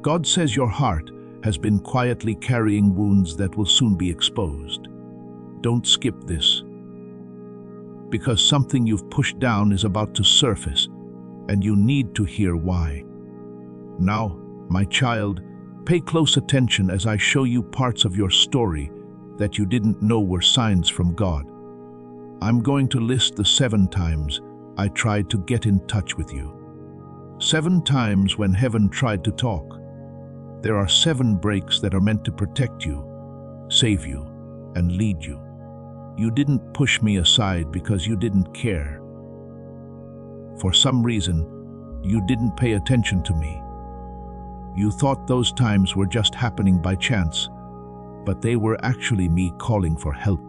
God says your heart has been quietly carrying wounds that will soon be exposed. Don't skip this, because something you've pushed down is about to surface, and you need to hear why. Now, my child, pay close attention as I show you parts of your story that you didn't know were signs from God. I'm going to list the 7 times I tried to get in touch with you. 7 times when heaven tried to talk. There are 7 breaks that are meant to protect you, save you, and lead you. You didn't push me aside because you didn't care. For some reason, you didn't pay attention to me. You thought those times were just happening by chance, but they were actually me calling for help.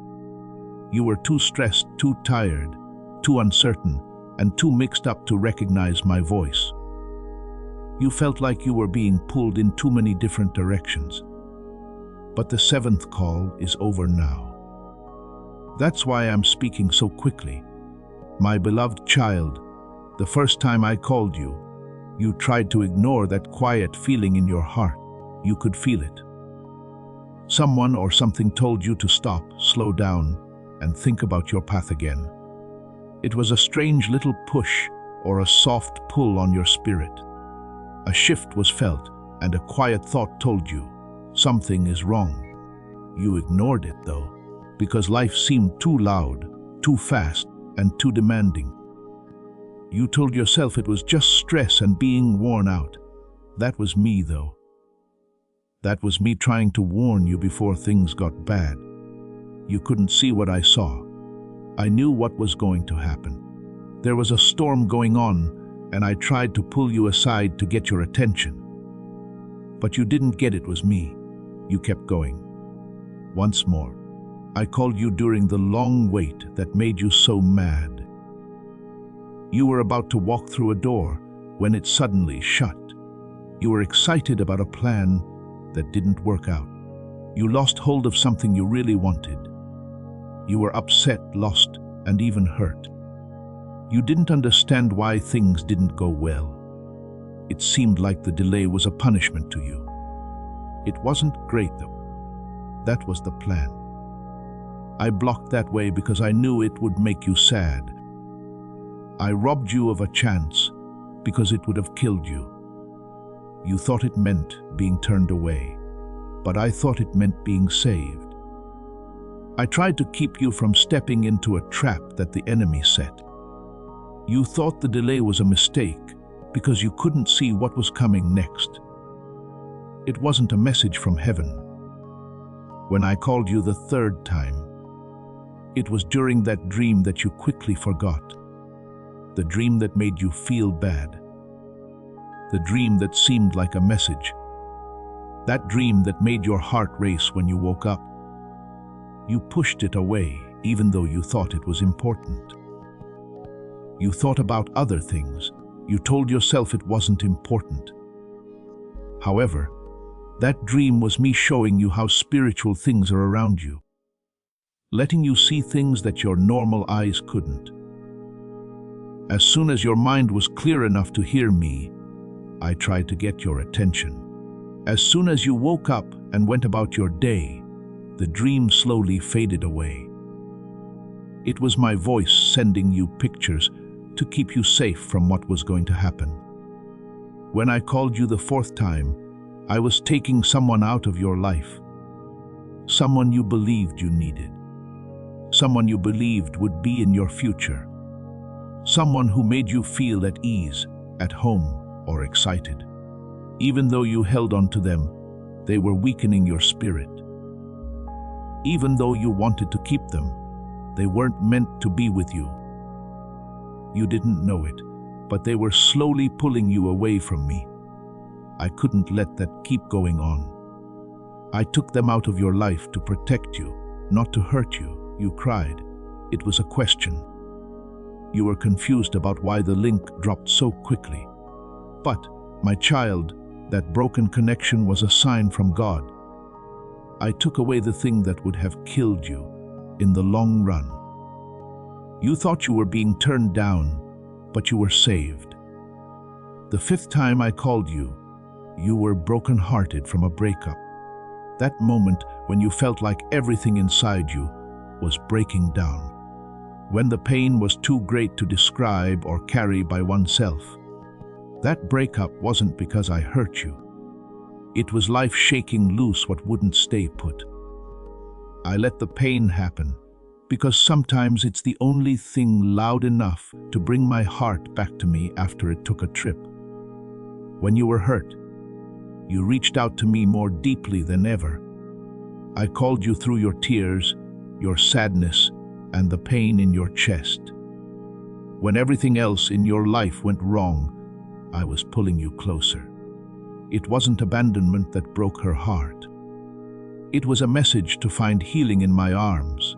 You were too stressed, too tired, too uncertain, and too mixed up to recognize my voice. You felt like you were being pulled in too many different directions. But the 7th call is over now. That's why I'm speaking so quickly. My beloved child, the first time I called you, you tried to ignore that quiet feeling in your heart. You could feel it. Someone or something told you to stop, slow down, and think about your path again. It was a strange little push or a soft pull on your spirit. A shift was felt, and a quiet thought told you, something is wrong. You ignored it, though, because life seemed too loud, too fast, and too demanding. You told yourself it was just stress and being worn out. That was me, though. That was me trying to warn you before things got bad. You couldn't see what I saw. I knew what was going to happen. There was a storm going on, and I tried to pull you aside to get your attention. But you didn't get it was me. You kept going. Once more, I called you during the long wait that made you so mad. You were about to walk through a door when it suddenly shut. You were excited about a plan that didn't work out. You lost hold of something you really wanted. You were upset, lost, and even hurt. You didn't understand why things didn't go well. It seemed like the delay was a punishment to you. It wasn't great, though. That was the plan. I blocked that way because I knew it would make you sad. I robbed you of a chance because it would have killed you. You thought it meant being turned away, but I thought it meant being saved. I tried to keep you from stepping into a trap that the enemy set. You thought the delay was a mistake because you couldn't see what was coming next. It wasn't a message from heaven. When I called you the 3rd time, it was during that dream that you quickly forgot. The dream that made you feel bad. The dream that seemed like a message. That dream that made your heart race when you woke up. You pushed it away, even though you thought it was important. You thought about other things. You told yourself it wasn't important. However, that dream was me showing you how spiritual things are around you, letting you see things that your normal eyes couldn't. As soon as your mind was clear enough to hear me, I tried to get your attention. As soon as you woke up and went about your day, the dream slowly faded away. It was my voice sending you pictures to keep you safe from what was going to happen. When I called you the 4th time, I was taking someone out of your life. Someone you believed you needed. Someone you believed would be in your future. Someone who made you feel at ease, at home, or excited. Even though you held on to them, they were weakening your spirit. Even though you wanted to keep them, they weren't meant to be with you. You didn't know it, but they were slowly pulling you away from me. I couldn't let that keep going on. I took them out of your life to protect you, not to hurt you. You cried. It was a question. You were confused about why the link dropped so quickly. But, my child, that broken connection was a sign from God. I took away the thing that would have killed you in the long run. You thought you were being turned down, but you were saved. The 5th time I called you, You were broken-hearted from a breakup. That moment when you felt like everything inside you was breaking down. When the pain was too great to describe or carry by oneself. That breakup wasn't because I hurt you. It was life shaking loose what wouldn't stay put. I let the pain happen because sometimes it's the only thing loud enough to bring my heart back to me after it took a trip. When you were hurt, you reached out to me more deeply than ever. I called you through your tears, your sadness, and the pain in your chest. When everything else in your life went wrong, I was pulling you closer. It wasn't abandonment that broke her heart. It was a message to find healing in my arms.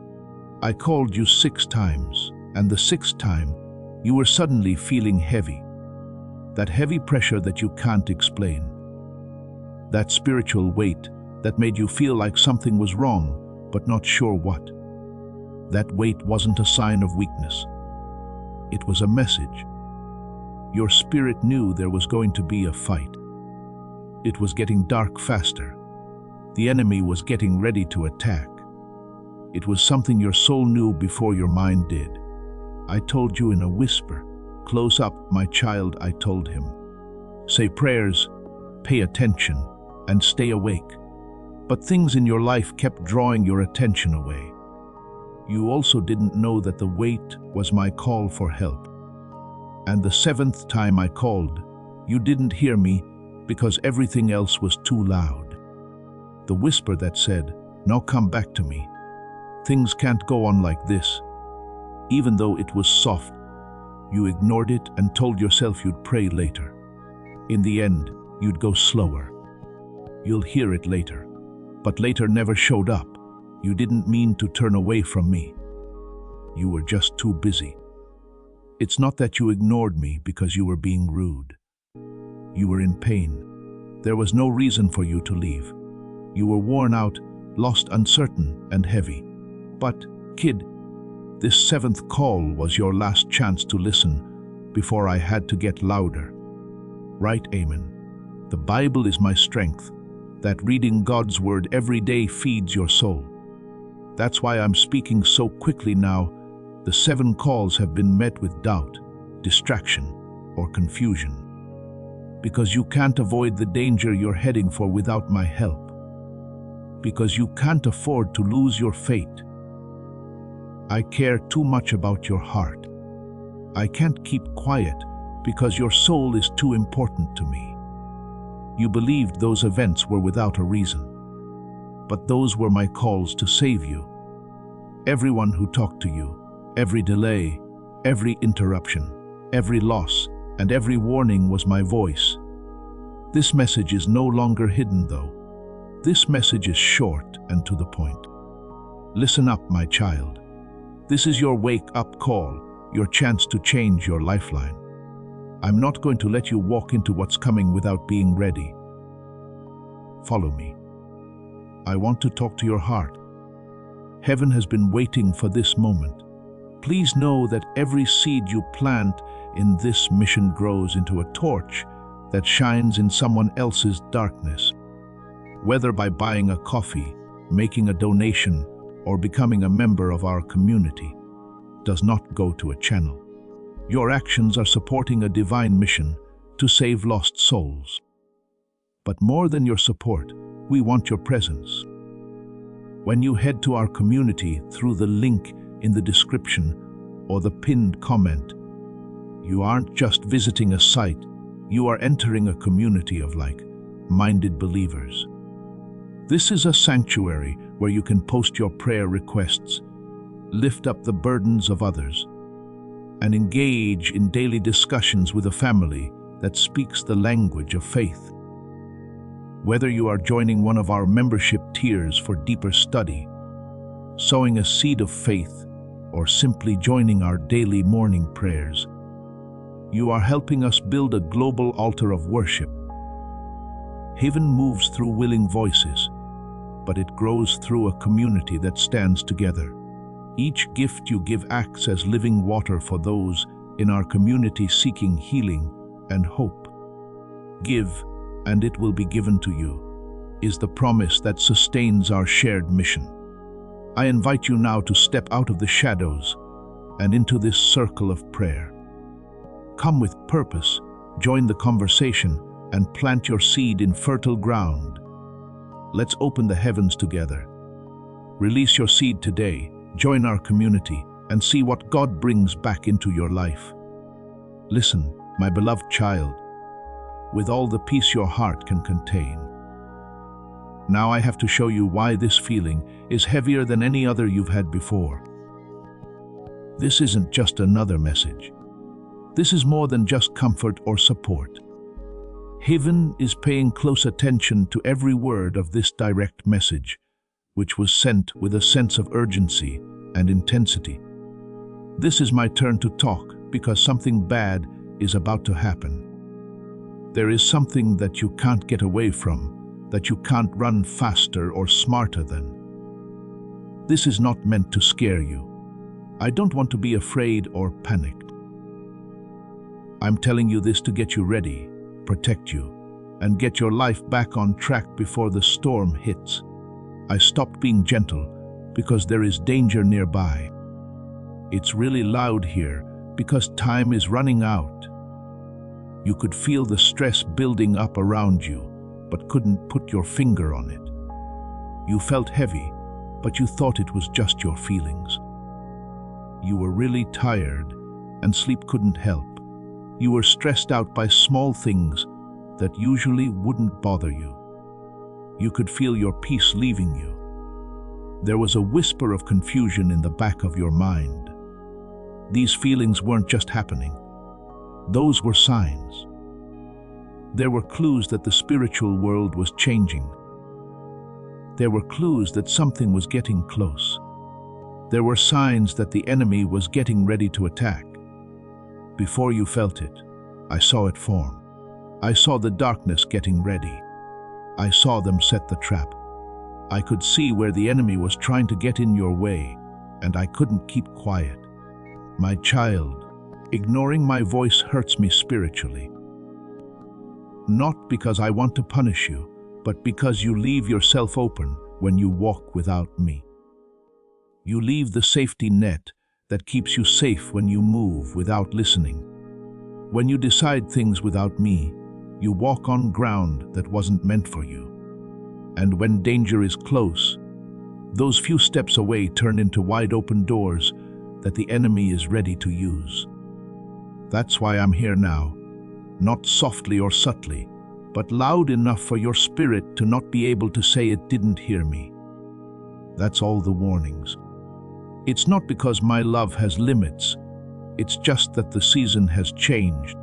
I called you 6 times, and the 6th time, you were suddenly feeling heavy. That heavy pressure that you can't explain. That spiritual weight that made you feel like something was wrong, but not sure what. That weight wasn't a sign of weakness. It was a message. Your spirit knew there was going to be a fight. It was getting dark faster. The enemy was getting ready to attack. It was something your soul knew before your mind did. I told you in a whisper, "Close up, my child," I told him. "Say prayers, pay attention, and stay awake." But things in your life kept drawing your attention away. You also didn't know that the wait was my call for help. And the 7th time I called, you didn't hear me because everything else was too loud. The whisper that said, "Now come back to me. Things can't go on like this." Even though it was soft, you ignored it and told yourself you'd pray later. In the end, you'd go slower. You'll hear it later. But later never showed up. You didn't mean to turn away from me. You were just too busy. It's not that you ignored me because you were being rude. You were in pain. There was no reason for you to leave. You were worn out, lost, uncertain, and heavy. But, kid, this 7th call was your last chance to listen before I had to get louder. Right, amen. The Bible is my strength. That reading God's word every day feeds your soul. That's why I'm speaking so quickly now. The 7 calls have been met with doubt, distraction, or confusion. Because you can't avoid the danger you're heading for without my help. Because you can't afford to lose your faith. I care too much about your heart. I can't keep quiet because your soul is too important to me. You believed those events were without a reason. But those were my calls to save you. Everyone who talked to you, every delay, every interruption, every loss, and every warning was my voice. This message is no longer hidden, though. This message is short and to the point. Listen up, my child. This is your wake-up call, your chance to change your lifeline. I'm not going to let you walk into what's coming without being ready. Follow me. I want to talk to your heart. Heaven has been waiting for this moment. Please know that every seed you plant in this mission grows into a torch that shines in someone else's darkness. Whether by buying a coffee, making a donation, or becoming a member of our community, does not go to a channel. Your actions are supporting a divine mission to save lost souls. But more than your support, we want your presence. When you head to our community through the link in the description or the pinned comment, you aren't just visiting a site, you are entering a community of like-minded believers. This is a sanctuary where you can post your prayer requests, lift up the burdens of others, and engage in daily discussions with a family that speaks the language of faith. Whether you are joining one of our membership tiers for deeper study, sowing a seed of faith, or simply joining our daily morning prayers, you are helping us build a global altar of worship. Heaven moves through willing voices, but it grows through a community that stands together. Each gift you give acts as living water for those in our community seeking healing and hope. Give, and it will be given to you, is the promise that sustains our shared mission. I invite you now to step out of the shadows and into this circle of prayer. Come with purpose, join the conversation, and plant your seed in fertile ground. Let's open the heavens together. Release your seed today, join our community, and see what God brings back into your life. Listen, my beloved child, with all the peace your heart can contain. Now I have to show you why this feeling is heavier than any other you've had before. This isn't just another message. This is more than just comfort or support. Heaven is paying close attention to every word of this direct message, which was sent with a sense of urgency and intensity. This is my turn to talk because something bad is about to happen. There is something that you can't get away from, that you can't run faster or smarter than. This is not meant to scare you. I don't want to be afraid or panicked. I'm telling you this to get you ready, protect you, and get your life back on track before the storm hits. I stopped being gentle because there is danger nearby. It's really loud here because time is running out. You could feel the stress building up around you, but couldn't put your finger on it. You felt heavy, but you thought it was just your feelings. You were really tired, and sleep couldn't help. You were stressed out by small things that usually wouldn't bother you. You could feel your peace leaving you. There was a whisper of confusion in the back of your mind. These feelings weren't just happening. Those were signs. There were clues that the spiritual world was changing. There were clues that something was getting close. There were signs that the enemy was getting ready to attack. Before you felt it, I saw it form. I saw the darkness getting ready. I saw them set the trap. I could see where the enemy was trying to get in your way, and I couldn't keep quiet. My child, ignoring my voice hurts me spiritually. Not because I want to punish you, but because you leave yourself open when you walk without me. You leave the safety net that keeps you safe when you move without listening. When you decide things without me, you walk on ground that wasn't meant for you. And when danger is close, those few steps away turn into wide open doors that the enemy is ready to use. That's why I'm here now, not softly or subtly, but loud enough for your spirit to not be able to say it didn't hear me. That's all the warnings. It's not because my love has limits, it's just that the season has changed.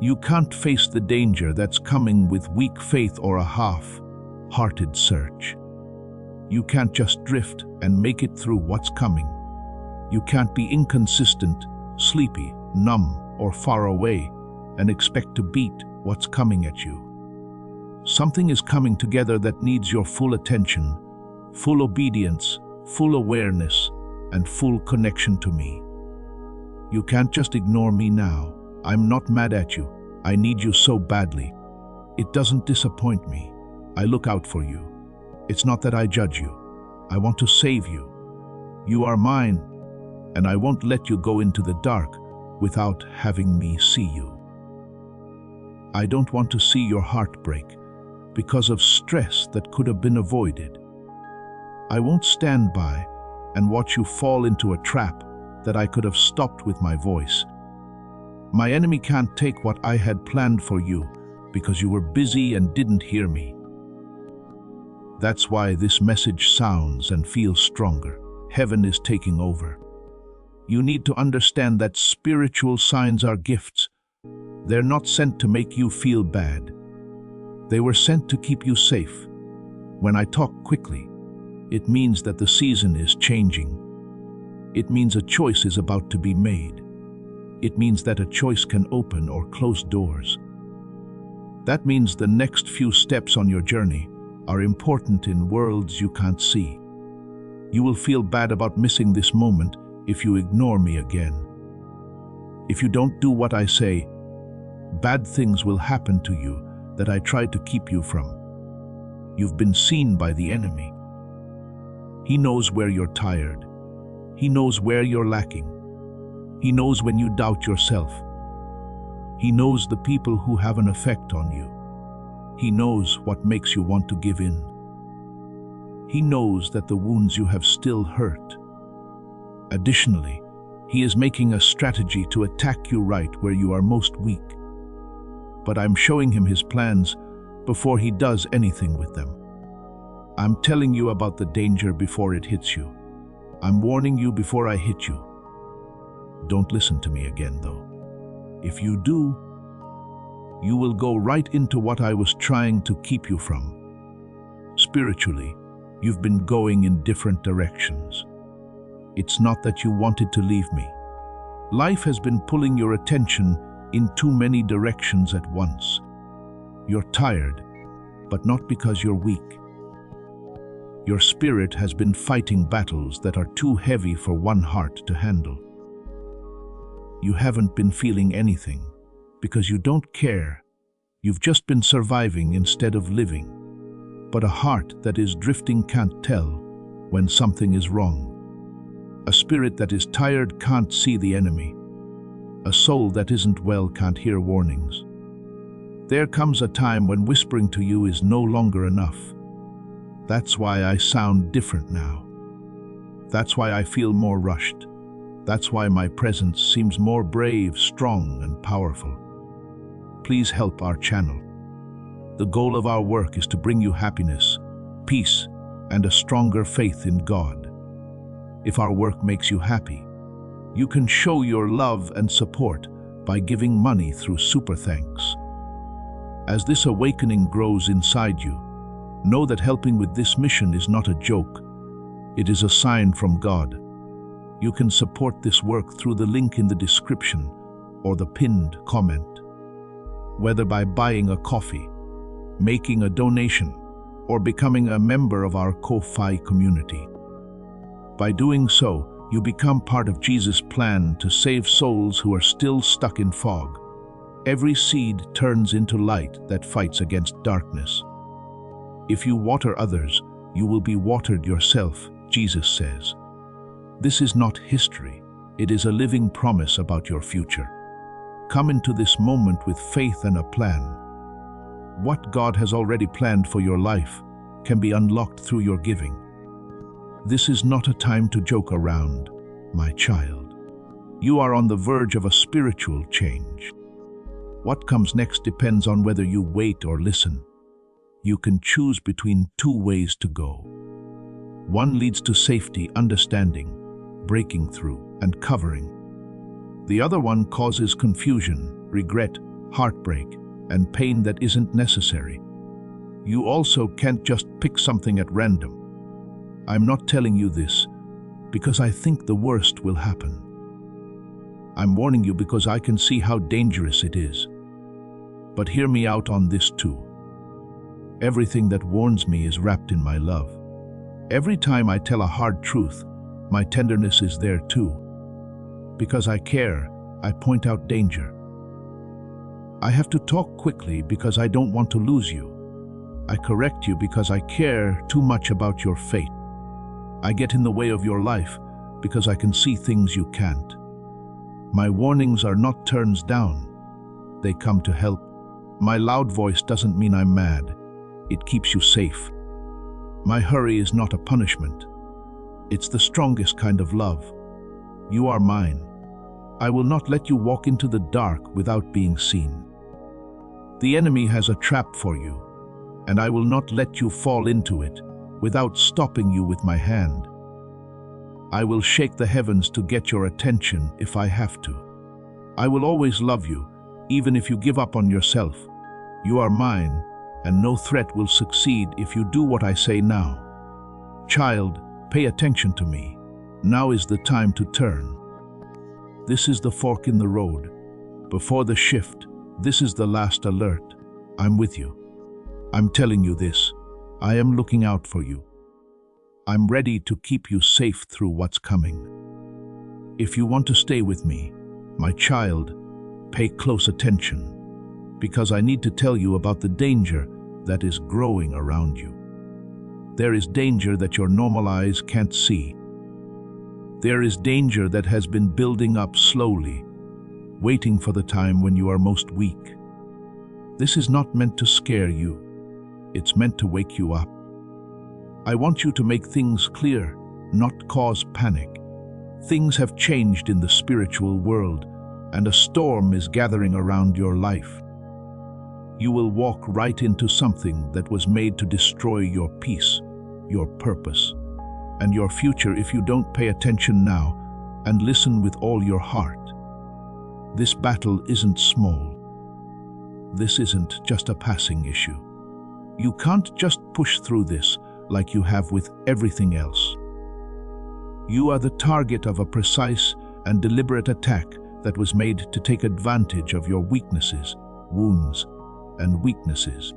You can't face the danger that's coming with weak faith or a half-hearted search. You can't just drift and make it through what's coming. You can't be inconsistent, sleepy, numb, or far away and expect to beat what's coming at you. Something is coming together that needs your full attention, full obedience, full awareness, and full connection to me. You can't just ignore me now. I'm not mad at you. I need you so badly. It doesn't disappoint me. I look out for you. It's not that I judge you. I want to save you. You are mine, and I won't let you go into the dark without having me see you. I don't want to see your heart break because of stress that could have been avoided. I won't stand by and watch you fall into a trap that I could have stopped with my voice. My enemy can't take what I had planned for you because you were busy and didn't hear me. That's why this message sounds and feels stronger. Heaven is taking over. You need to understand that spiritual signs are gifts. They're not sent to make you feel bad. They were sent to keep you safe. When I talk quickly, it means that the season is changing. It means a choice is about to be made. It means that a choice can open or close doors. That means the next few steps on your journey are important in worlds you can't see. You will feel bad about missing this moment if you ignore me again. If you don't do what I say, bad things will happen to you that I tried to keep you from. You've been seen by the enemy. He knows where you're tired. He knows where you're lacking. He knows when you doubt yourself. He knows the people who have an effect on you. He knows what makes you want to give in. He knows that the wounds you have still hurt. Additionally, he is making a strategy to attack you right where you are most weak. But I'm showing him his plans before he does anything with them. I'm telling you about the danger before it hits you. I'm warning you before I hit you. Don't listen to me again, though. If you do, you will go right into what I was trying to keep you from. Spiritually, you've been going in different directions. It's not that you wanted to leave me. Life has been pulling your attention in too many directions at once. You're tired, but not because you're weak. Your spirit has been fighting battles that are too heavy for one heart to handle. You haven't been feeling anything because you don't care. You've just been surviving instead of living. But a heart that is drifting can't tell when something is wrong. A spirit that is tired can't see the enemy. A soul that isn't well can't hear warnings. There comes a time when whispering to you is no longer enough. That's why I sound different now. That's why I feel more rushed. That's why my presence seems more brave, strong, and powerful. Please help our channel. The goal of our work is to bring you happiness, peace, and a stronger faith in God. If our work makes you happy, you can show your love and support by giving money through Super Thanks. As this awakening grows inside you, know that helping with this mission is not a joke. It is a sign from God. You can support this work through the link in the description or the pinned comment. Whether by buying a coffee, making a donation, or becoming a member of our Ko-Fi community. By doing so, you become part of Jesus' plan to save souls who are still stuck in fog. Every seed turns into light that fights against darkness. If you water others, you will be watered yourself, Jesus says. This is not history. It is a living promise about your future. Come into this moment with faith and a plan. What God has already planned for your life can be unlocked through your giving. This is not a time to joke around, my child. You are on the verge of a spiritual change. What comes next depends on whether you wait or listen. You can choose between two ways to go. One leads to safety, understanding, breaking through, and covering. The other one causes confusion, regret, heartbreak, and pain that isn't necessary. You also can't just pick something at random. I'm not telling you this because I think the worst will happen. I'm warning you because I can see how dangerous it is. But hear me out on this too. Everything that warns me is wrapped in my love. Every time I tell a hard truth, my tenderness is there too. Because I care, I point out danger. I have to talk quickly because I don't want to lose you. I correct you because I care too much about your fate. I get in the way of your life because I can see things you can't. My warnings are not turns down. They come to help. My loud voice doesn't mean I'm mad. It keeps you safe. My hurry is not a punishment. It's the strongest kind of love. You are mine. I will not let you walk into the dark without being seen. The enemy has a trap for you, and I will not let you fall into it without stopping you with my hand. I will shake the heavens to get your attention if I have to. I will always love you, even if you give up on yourself. You are mine, and no threat will succeed if you do what I say now. Child, pay attention to me. Now is the time to turn. This is the fork in the road. Before the shift, this is the last alert. I'm with you. I'm telling you this. I am looking out for you. I'm ready to keep you safe through what's coming. If you want to stay with me, my child, pay close attention. because I need to tell you about the danger that is growing around you. There is danger that your normal eyes can't see. There is danger that has been building up slowly, waiting for the time when you are most weak. This is not meant to scare you. It's meant to wake you up. I want you to make things clear, not cause panic. Things have changed in the spiritual world, and a storm is gathering around your life. You will walk right into something that was made to destroy your peace, your purpose, and your future if you don't pay attention now and listen with all your heart. This battle isn't small. This isn't just a passing issue. You can't just push through this like you have with everything else. You are the target of a precise and deliberate attack that was made to take advantage of your weaknesses, wounds, and weaknesses.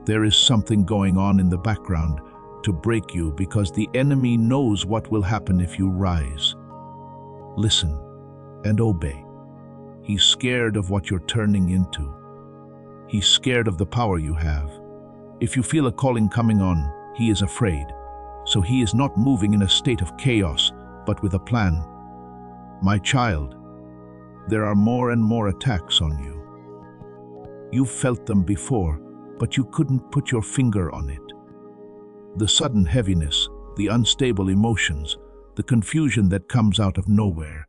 There is something going on in the background to break you because the enemy knows what will happen if you rise. Listen and obey. He's scared of what you're turning into. He's scared of the power you have. If you feel a calling coming on, he is afraid. So he is not moving in a state of chaos, but with a plan. My child, there are more and more attacks on you. You've felt them before, but you couldn't put your finger on it. The sudden heaviness, the unstable emotions, the confusion that comes out of nowhere,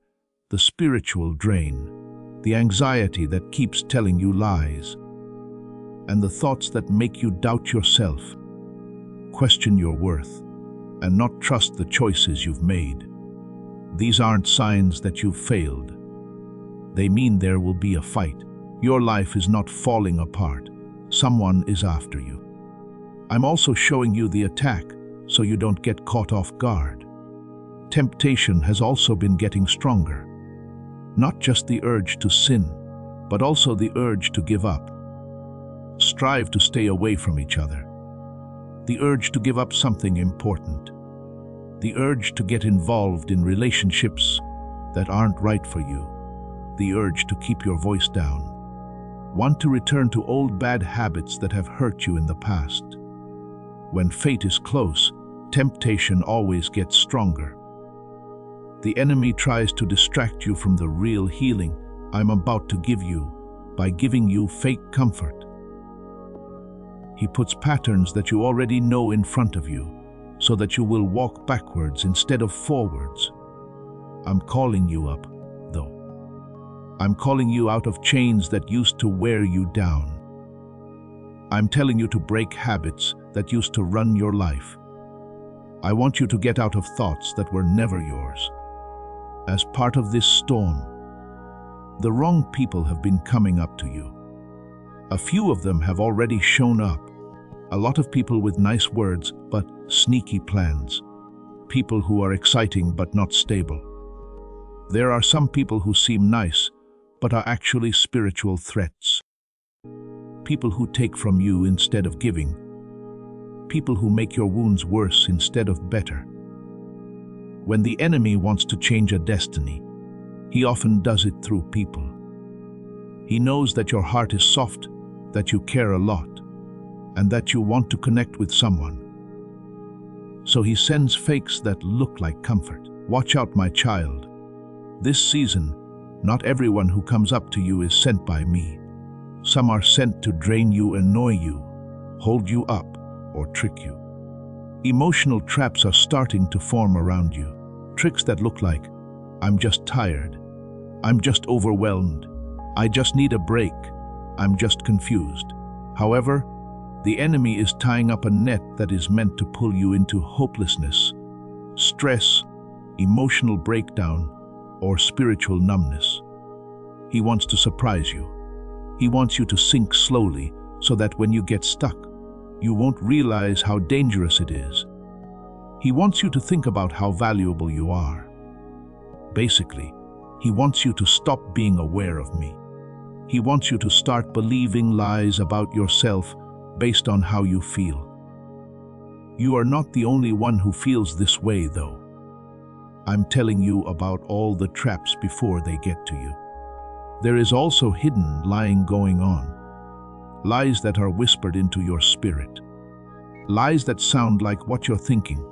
the spiritual drain, the anxiety that keeps telling you lies, and the thoughts that make you doubt yourself, question your worth, and not trust the choices you've made. These aren't signs that you've failed. They mean there will be a fight. Your life is not falling apart. Someone is after you. I'm also showing you the attack so you don't get caught off guard. Temptation has also been getting stronger. Not just the urge to sin, but also the urge to give up. Strive to stay away from each other. The urge to give up something important. The urge to get involved in relationships that aren't right for you. The urge to keep your voice down. Want to return to old bad habits that have hurt you in the past. When fate is close, temptation always gets stronger. The enemy tries to distract you from the real healing I'm about to give you by giving you fake comfort. He puts patterns that you already know in front of you so that you will walk backwards instead of forwards. I'm calling you up, though. I'm calling you out of chains that used to wear you down. I'm telling you to break habits that used to run your life. I want you to get out of thoughts that were never yours. As part of this storm, the wrong people have been coming up to you. A few of them have already shown up. A lot of people with nice words but sneaky plans. People who are exciting but not stable. There are some people who seem nice but are actually spiritual threats. People who take from you instead of giving. People who make your wounds worse instead of better. When the enemy wants to change a destiny, he often does it through people. He knows that your heart is soft, that you care a lot, and that you want to connect with someone. So he sends fakes that look like comfort. Watch out, my child. This season, not everyone who comes up to you is sent by me. Some are sent to drain you, annoy you, hold you up, or trick you. Emotional traps are starting to form around you. Tricks that look like, I'm just tired, I'm just overwhelmed, I just need a break, I'm just confused. However, the enemy is tying up a net that is meant to pull you into hopelessness, stress, emotional breakdown, or spiritual numbness. He wants to surprise you. He wants you to sink slowly so that when you get stuck, you won't realize how dangerous it is. He wants you to think about how valuable you are. Basically, he wants you to stop being aware of me. He wants you to start believing lies about yourself based on how you feel. You are not the only one who feels this way, though. I'm telling you about all the traps before they get to you. There is also hidden lying going on. lies that are whispered into your spirit, lies that sound like what you're thinking,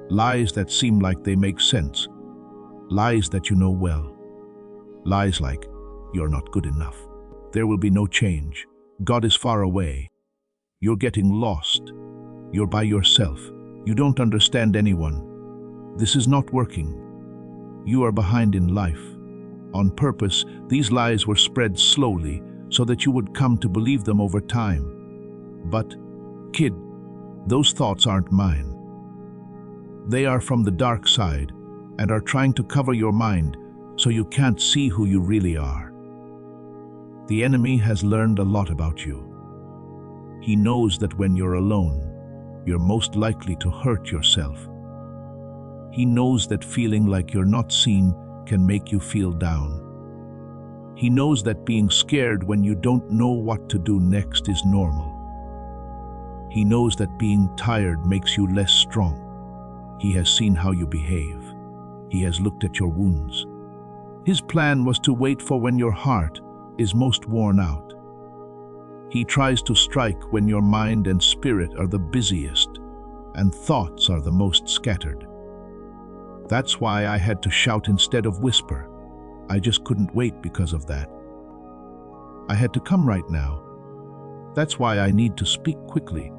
lies that seem like they make sense, lies that you know well, lies like you're not good enough. There will be no change. God is far away. You're getting lost. You're by yourself. You don't understand anyone. This is not working. You are behind in life. On purpose, these lies were spread slowly so that you would come to believe them over time. But, kid, those thoughts aren't mine. They are from the dark side and are trying to cover your mind so you can't see who you really are. The enemy has learned a lot about you. He knows that when you're alone, you're most likely to hurt yourself. He knows that feeling like you're not seen can make you feel down. He knows that being scared when you don't know what to do next is normal. He knows that being tired makes you less strong. He has seen how you behave. He has looked at your wounds. His plan was to wait for when your heart is most worn out. He tries to strike when your mind and spirit are the busiest and thoughts are the most scattered. That's why I had to shout instead of whisper. I just couldn't wait because of that. I had to come right now. That's why I need to speak quickly.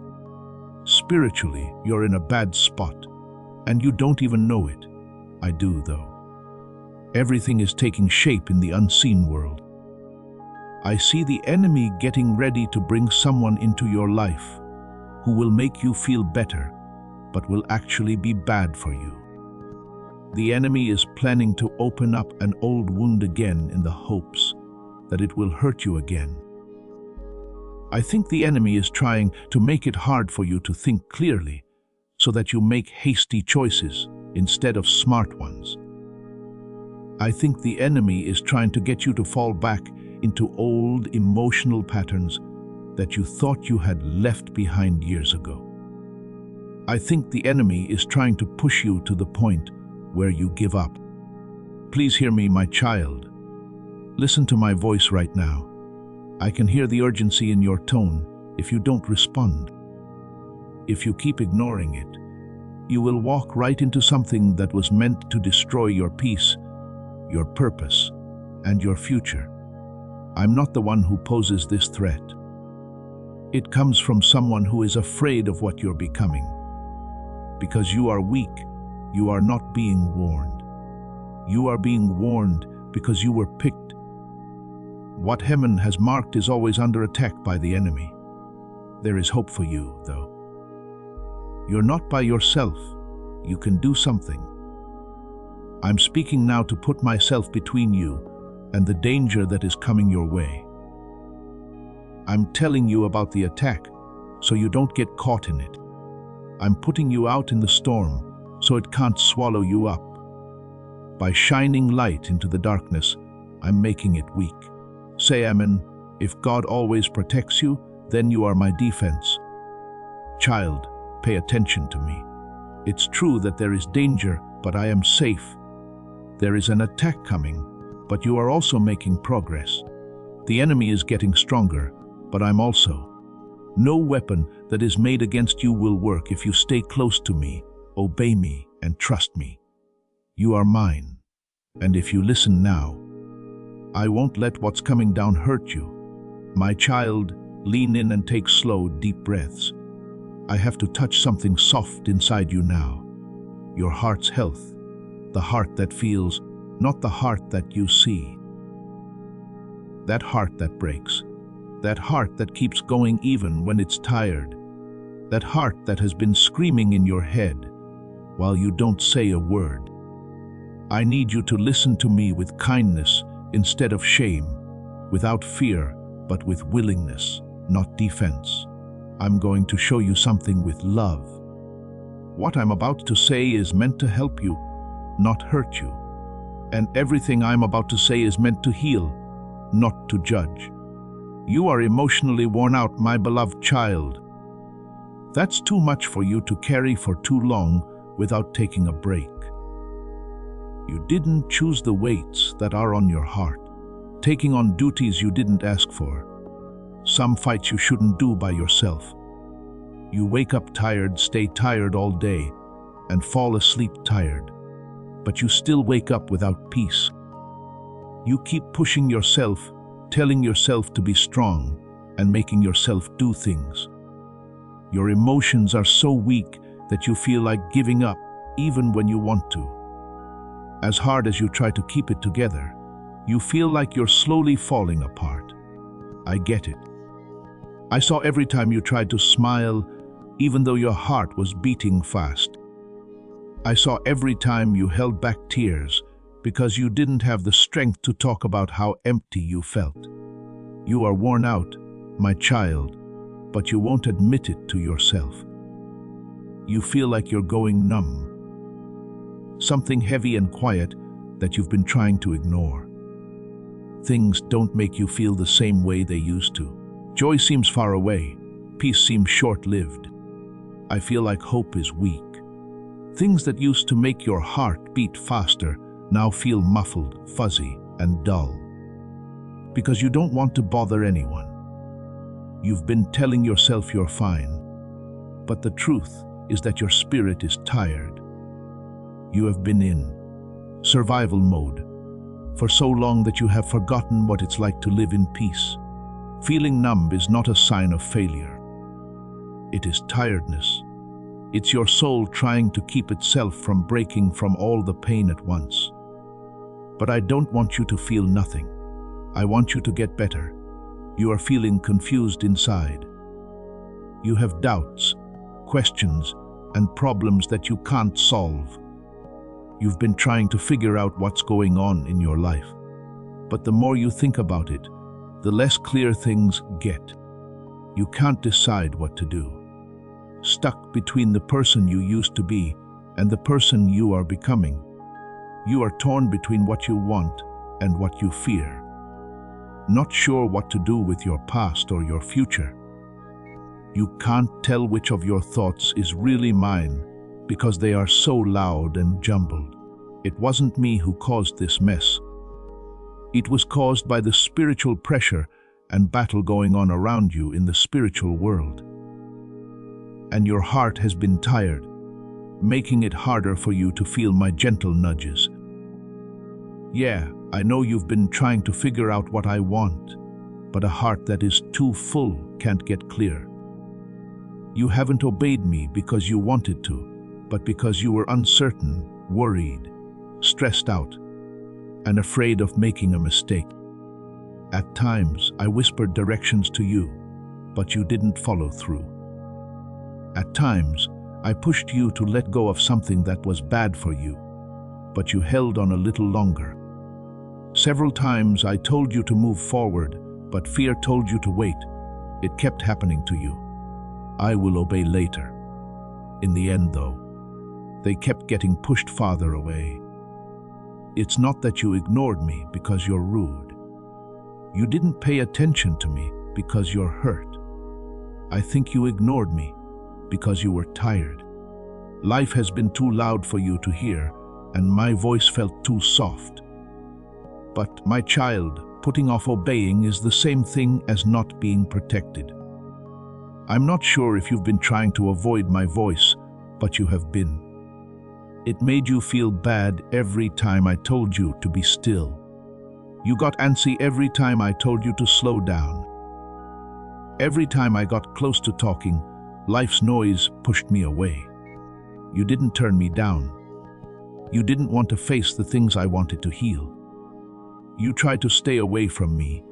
Spiritually, you're in a bad spot, and you don't even know it. I do, though. Everything is taking shape in the unseen world. I see the enemy getting ready to bring someone into your life who will make you feel better, but will actually be bad for you. The enemy is planning to open up an old wound again in the hopes that it will hurt you again. I think the enemy is trying to make it hard for you to think clearly so that you make hasty choices instead of smart ones. I think the enemy is trying to get you to fall back into old emotional patterns that you thought you had left behind years ago. I think the enemy is trying to push you to the point where you give up. Please hear me, my child. Listen to my voice right now. I can hear the urgency in your tone if you don't respond. If you keep ignoring it, you will walk right into something that was meant to destroy your peace, your purpose, and your future. I'm not the one who poses this threat. It comes from someone who is afraid of what you're becoming. Because you are weak, you are not being warned. You are being warned because you were picked. What heaven has marked is always under attack by the enemy. There is hope for you, though. You're not by yourself. You can do something. I'm speaking now to put myself between you and the danger that is coming your way. I'm telling you about the attack so you don't get caught in it. I'm putting you out in the storm so it can't swallow you up. By shining light into the darkness, I'm making it weak. Say amen. If God always protects you, then you are my defense. Child, pay attention to me. It's true that there is danger, but I am safe. There is an attack coming, but you are also making progress. The enemy is getting stronger, but I'm also. No weapon that is made against you will work if you stay close to me, obey me, and trust me. You are mine, and if you listen now, I won't let what's coming down hurt you. My child, lean in and take slow, deep breaths. I have to touch something soft inside you now. Your heart's health, the heart that feels, not the heart that you see. That heart that breaks, that heart that keeps going even when it's tired, that heart that has been screaming in your head while you don't say a word. I need you to listen to me with kindness instead of shame, without fear, but with willingness, not defense. I'm going to show you something with love. What I'm about to say is meant to help you, not hurt you. And everything I'm about to say is meant to heal, not to judge. You are emotionally worn out, my beloved child. That's too much for you to carry for too long without taking a break. You didn't choose the weights that are on your heart, taking on duties you didn't ask for. some fights you shouldn't do by yourself. You wake up tired, stay tired all day, and fall asleep tired, but you still wake up without peace. You keep pushing yourself, telling yourself to be strong, and making yourself do things. Your emotions are so weak that you feel like giving up even when you want to. As hard as you try to keep it together, you feel like you're slowly falling apart. I get it. I saw every time you tried to smile, even though your heart was beating fast. I saw every time you held back tears because you didn't have the strength to talk about how empty you felt. You are worn out, my child, but you won't admit it to yourself. You feel like you're going numb. Something heavy and quiet that you've been trying to ignore. Things don't make you feel the same way they used to. Joy seems far away. Peace seems short-lived. I feel like hope is weak. Things that used to make your heart beat faster now feel muffled, fuzzy, and dull. Because you don't want to bother anyone. You've been telling yourself you're fine, but the truth is that your spirit is tired. You have been in survival mode for so long that you have forgotten what it's like to live in peace. Feeling numb is not a sign of failure. It is tiredness. It's your soul trying to keep itself from breaking from all the pain at once. But I don't want you to feel nothing. I want you to get better. You are feeling confused inside. You have doubts, questions, and problems that you can't solve. You've been trying to figure out what's going on in your life. But the more you think about it, the less clear things get. You can't decide what to do. Stuck between the person you used to be and the person you are becoming. You are torn between what you want and what you fear. Not sure what to do with your past or your future. You can't tell which of your thoughts is really mine because they are so loud and jumbled. It wasn't me who caused this mess. It was caused by the spiritual pressure and battle going on around you in the spiritual world. And your heart has been tired, making it harder for you to feel my gentle nudges. Yeah, I know you've been trying to figure out what I want, but a heart that is too full can't get clear. You haven't obeyed me because you wanted to, but because you were uncertain, worried, stressed out, and afraid of making a mistake. At times, I whispered directions to you, but you didn't follow through. At times, I pushed you to let go of something that was bad for you, but you held on a little longer. Several times I told you to move forward, but fear told you to wait. It kept happening to you. I will obey later. In the end, though, they kept getting pushed farther away. It's not that you ignored me because you're rude. You didn't pay attention to me because you're hurt. I think you ignored me because you were tired. Life has been too loud for you to hear, and my voice felt too soft. But, my child, putting off obeying is the same thing as not being protected. I'm not sure if you've been trying to avoid my voice, but you have been. It made you feel bad every time I told you to be still. You got antsy every time I told you to slow down. Every time I got close to talking, life's noise pushed me away. You didn't turn me down. You didn't want to face the things I wanted to heal. You tried to stay away from me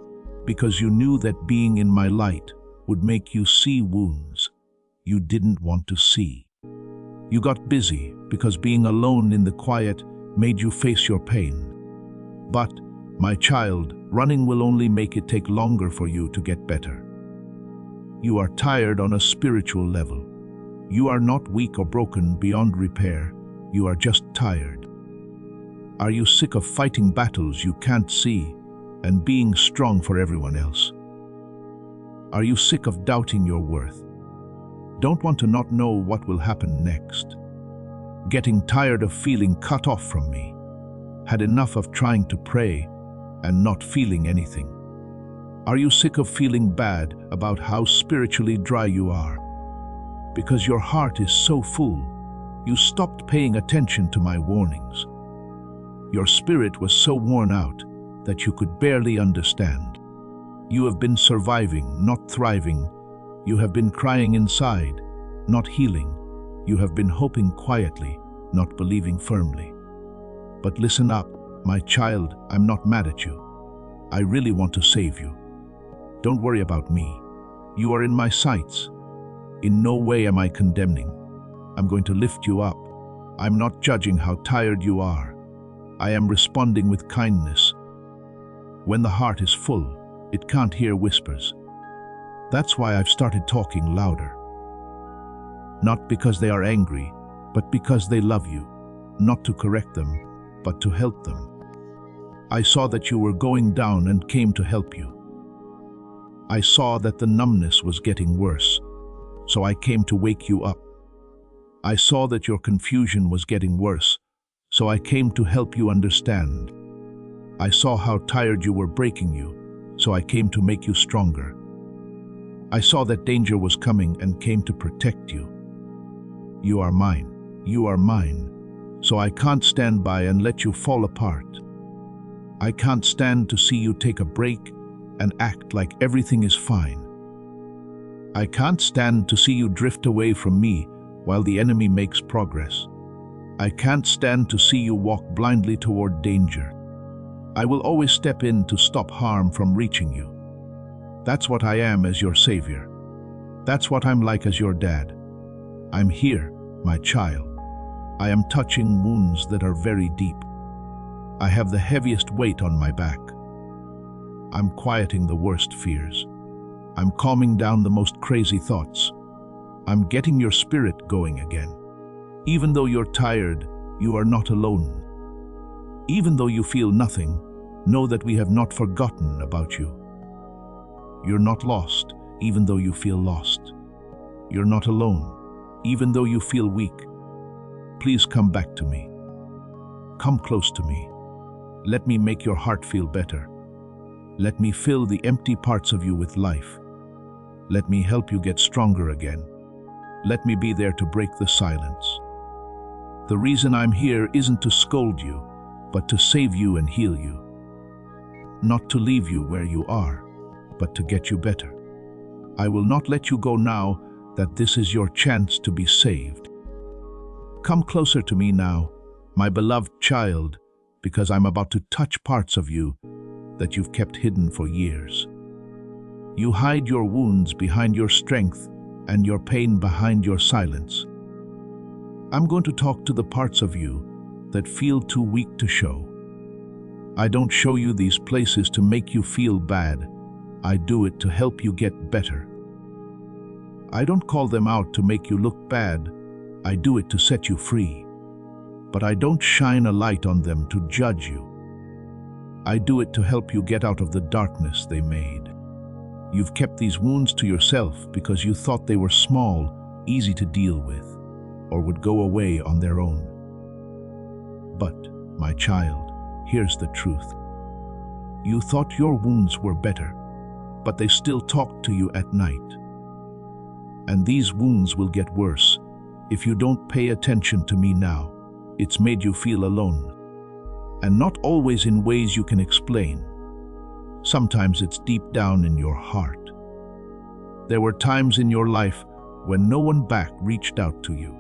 because you knew that being in my light would make you see wounds you didn't want to see. You got busy because being alone in the quiet made you face your pain. But, my child, running will only make it take longer for you to get better. You are tired on a spiritual level. You are not weak or broken beyond repair. You are just tired. Are you sick of fighting battles you can't see and being strong for everyone else? Are you sick of doubting your worth? Don't want to not know what will happen next? Getting tired of feeling cut off from me? Had enough of trying to pray and not feeling anything? Are you sick of feeling bad about how spiritually dry you are? Because your heart is so full, you stopped paying attention to my warnings. Your spirit was so worn out that you could barely understand. You have been surviving, not thriving. You have been crying inside, not healing. You have been hoping quietly, not believing firmly. But listen up, my child, I'm not mad at you. I really want to save you. Don't worry about me. You are in my sights. In no way am I condemning. I'm going to lift you up. I'm not judging how tired you are. I am responding with kindness. When the heart is full, it can't hear whispers. That's why I've started talking louder. Not because they are angry, but because they love you. Not to correct them, but to help them. I saw that you were going down and came to help you. I saw that the numbness was getting worse, so I came to wake you up. I saw that your confusion was getting worse, so I came to help you understand. I saw how tired you were breaking you, so I came to make you stronger. I saw that danger was coming and came to protect you. You are mine. You are mine. So I can't stand by and let you fall apart. I can't stand to see you take a break and act like everything is fine. I can't stand to see you drift away from me while the enemy makes progress. I can't stand to see you walk blindly toward danger. I will always step in to stop harm from reaching you. That's what I am as your savior. That's what I'm like as your dad. I'm here, my child. I am touching wounds that are very deep. I have the heaviest weight on my back. I'm quieting the worst fears. I'm calming down the most crazy thoughts. I'm getting your spirit going again. Even though you're tired, you are not alone. Even though you feel nothing, know that we have not forgotten about you. You're not lost, even though you feel lost. You're not alone, even though you feel weak. Please come back to me. Come close to me. Let me make your heart feel better. Let me fill the empty parts of you with life. Let me help you get stronger again. Let me be there to break the silence. The reason I'm here isn't to scold you, but to save you and heal you. Not to leave you where you are, but to get you better. I will not let you go now that this is your chance to be saved. Come closer to me now, my beloved child, because I'm about to touch parts of you that you've kept hidden for years. You hide your wounds behind your strength and your pain behind your silence. I'm going to talk to the parts of you that feel too weak to show. I don't show you these places to make you feel bad. I do it to help you get better. I don't call them out to make you look bad. I do it to set you free. But I don't shine a light on them to judge you. I do it to help you get out of the darkness they made. You've kept these wounds to yourself because you thought they were small, easy to deal with, or would go away on their own. But, my child, here's the truth. You thought your wounds were better, but they still talk to you at night. And these wounds will get worse if you don't pay attention to me now. It's made you feel alone. And not always in ways you can explain. Sometimes it's deep down in your heart. There were times in your life when no one back reached out to you.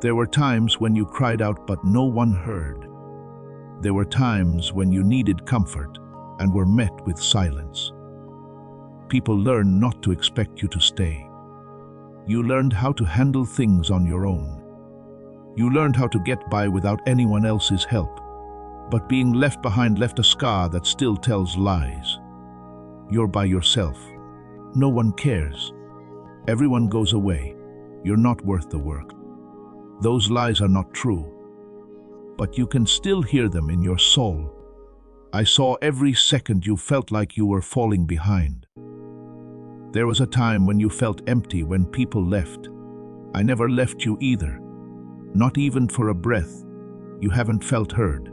There were times when you cried out but no one heard. There were times when you needed comfort and were met with silence. People learn not to expect you to stay. You learned how to handle things on your own. You learned how to get by without anyone else's help. But being left behind left a scar that still tells lies. You're by yourself. No one cares. Everyone goes away. You're not worth the work. Those lies are not true. But you can still hear them in your soul. I saw every second you felt like you were falling behind. There was a time when you felt empty when people left. I never left you either. Not even for a breath. You haven't felt heard.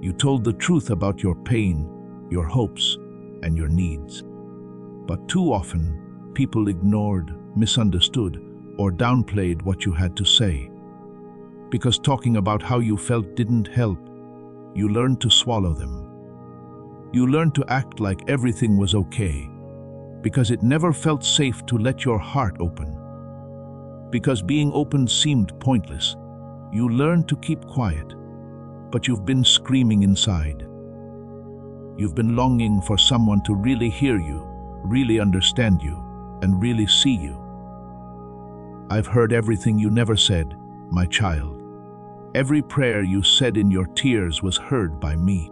You told the truth about your pain, your hopes, and your needs. But too often, people ignored, misunderstood, or downplayed what you had to say. Because talking about how you felt didn't help, you learned to swallow them. You learned to act like everything was okay, because it never felt safe to let your heart open. Because being open seemed pointless, you learned to keep quiet, but you've been screaming inside. You've been longing for someone to really hear you, really understand you, and really see you. I've heard everything you never said, my child. Every prayer you said in your tears was heard by me.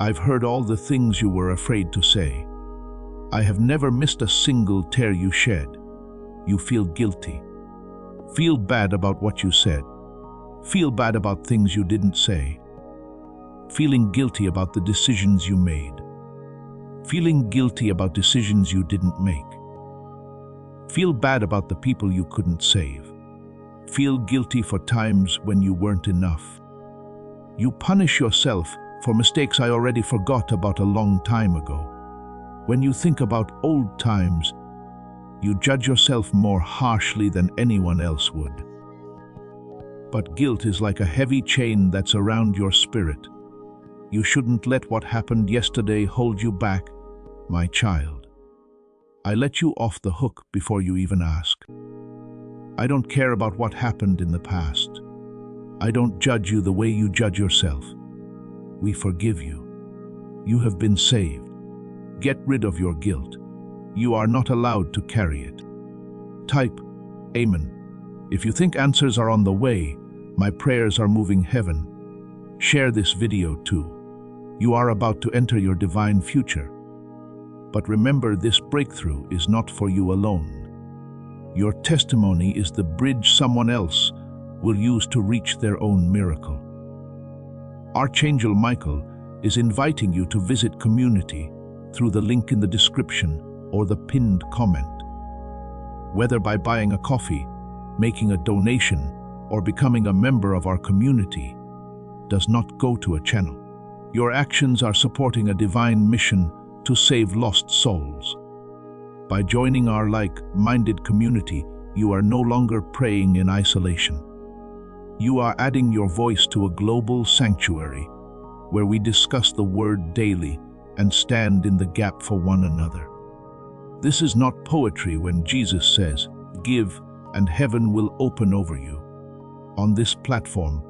I've heard all the things you were afraid to say. I have never missed a single tear you shed. You feel guilty. Feel bad about what you said. Feel bad about things you didn't say. Feeling guilty about the decisions you made. Feeling guilty about decisions you didn't make. Feel bad about the people you couldn't save. Feel guilty for times when you weren't enough. You punish yourself for mistakes I already forgot about a long time ago. When you think about old times, you judge yourself more harshly than anyone else would. But guilt is like a heavy chain that's around your spirit. You shouldn't let what happened yesterday hold you back, my child. I let you off the hook before you even ask. I don't care about what happened in the past. I don't judge you the way you judge yourself. We forgive you. You have been saved. Get rid of your guilt. You are not allowed to carry it. Type Amen if you think answers are on the way. My prayers are moving heaven. Share this video too. You are about to enter your divine future. But remember, this breakthrough is not for you alone. Your testimony is the bridge someone else will use to reach their own miracle. Archangel Michael is inviting you to visit community through the link in the description or the pinned comment. Whether by buying a coffee, making a donation, or becoming a member of our community, does not go to a channel. Your actions are supporting a divine mission to save lost souls. By joining our like-minded community, you are no longer praying in isolation. You are adding your voice to a global sanctuary where we discuss the Word daily and stand in the gap for one another. This is not poetry when Jesus says, "Give, and heaven will open over you." On this platform,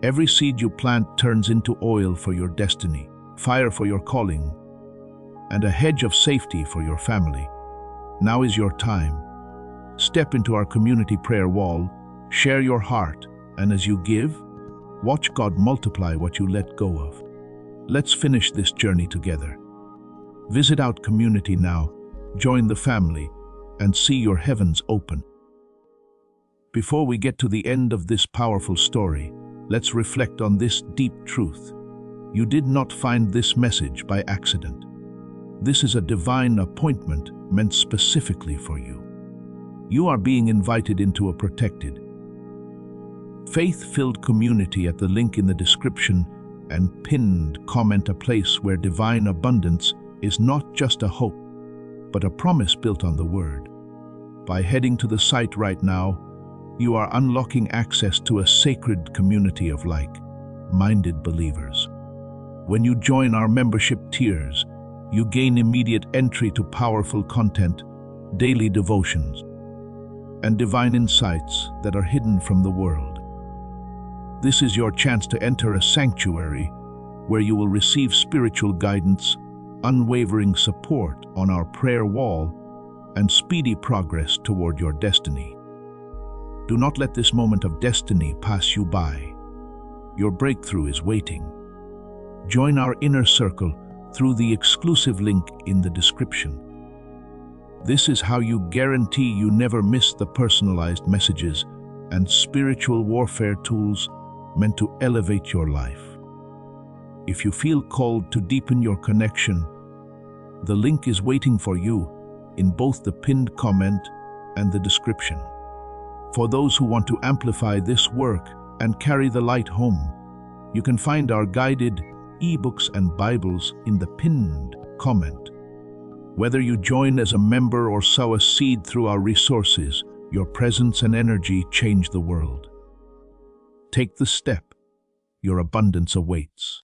every seed you plant turns into oil for your destiny, fire for your calling, and a hedge of safety for your family. Now is your time. Step into our community prayer wall, share your heart, and as you give, watch God multiply what you let go of. Let's finish this journey together. Visit our community now, join the family, and see your heavens open. Before we get to the end of this powerful story, let's reflect on this deep truth. You did not find this message by accident. This is a divine appointment meant specifically for you. You are being invited into a protected, faith-filled community at the link in the description and pinned comment, a place where divine abundance is not just a hope, but a promise built on the Word. By heading to the site right now, you are unlocking access to a sacred community of like-minded believers. When you join our membership tiers, you gain immediate entry to powerful content, daily devotions, and divine insights that are hidden from the world. This is your chance to enter a sanctuary where you will receive spiritual guidance, unwavering support on our prayer wall, and speedy progress toward your destiny. Do not let this moment of destiny pass you by. Your breakthrough is waiting. Join our inner circle through the exclusive link in the description. This is how you guarantee you never miss the personalized messages and spiritual warfare tools meant to elevate your life. If you feel called to deepen your connection, the link is waiting for you in both the pinned comment and the description. For those who want to amplify this work and carry the light home, you can find our guided ebooks and Bibles in the pinned comment. Whether you join as a member or sow a seed through our resources, your presence and energy change the world. Take the step. Your abundance awaits.